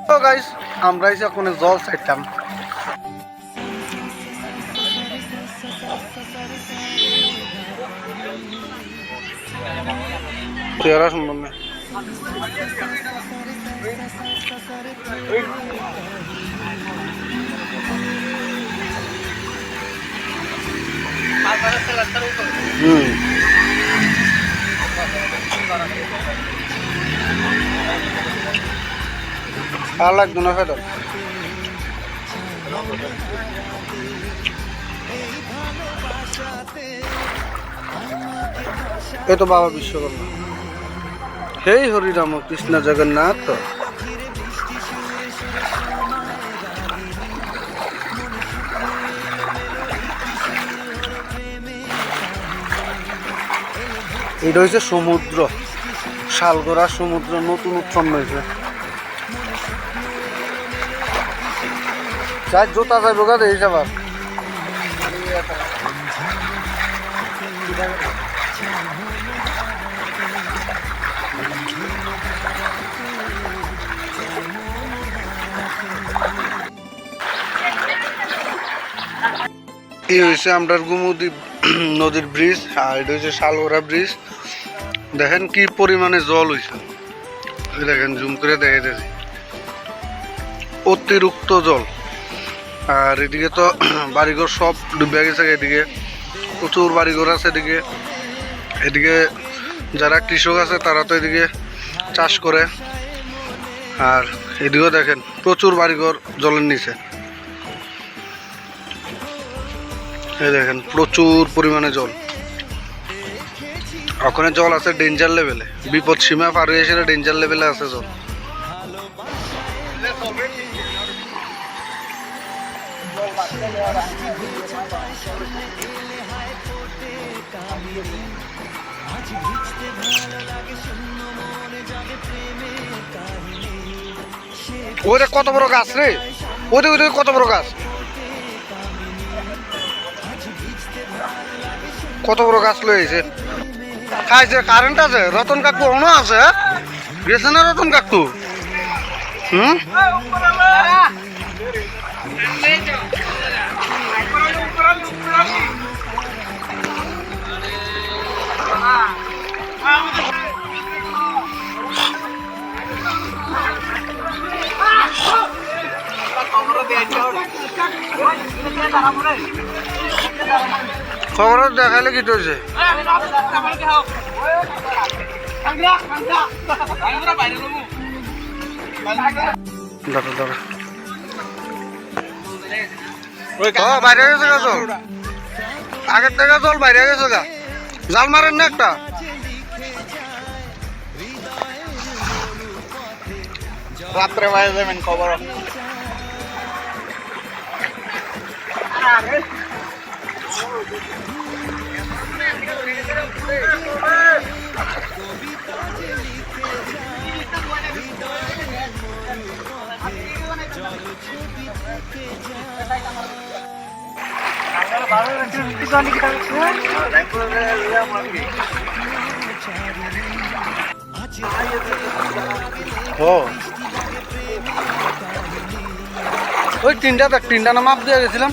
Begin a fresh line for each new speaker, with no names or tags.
তো গাইস আমরা এসে এখন জল চাইতাম চেহারা সুন্দর না আর লাগতো না ফেদর এই তো বাবা বিশ্বকর্মা হেই হরিরাম কৃষ্ণ জগন্নাথ এটা হচ্ছে সমুদ্র শালগড়া সমুদ্র নতুন উৎপন্ন হয়েছে চার জোতা যাইব গা এই যাবার এই হয়েছে আমরা গোমতী নদীর ব্রিজ আর এটা হচ্ছে শালগড়া ব্রিজ দেখেন কি পরিমাণে জল হয়েছে দেখেন জুম করে দেখে দেখি অতিরিক্ত জল আর এদিকে তো বাড়িঘর সব ডুবে গেছে এদিকে প্রচুর বাড়িঘর আছে এদিকে যারা কৃষক আছে তারা তো এদিকে চাষ করে আর এদিকেও দেখেন প্রচুর বাড়িঘর জলের নিচে এই দেখেন প্রচুর পরিমাণে জল ওখানে জল আছে ডেঞ্জার লেভেলে বিপদ সীমা পার হয়ে এসে ডেঞ্জার লেভেলে আছে জল ওইটা কত বড় গাছ রে ওইটা কত বড় গাছ কত বড় গাছ লয়েছে খাইছে কারেন্ট আছে রতন কাকু অনো আছে গেছে না রতন কাকু খবর দেখাইলে কি হয়েছে বাইরে গেছে গা জল আগের থেকে জল বাইরে গেছে গা জাল মারেন না একটা রাত্রে বাইরে যাবেন খবর ওই তিনটা মাপ দিয়ে গেছিলাম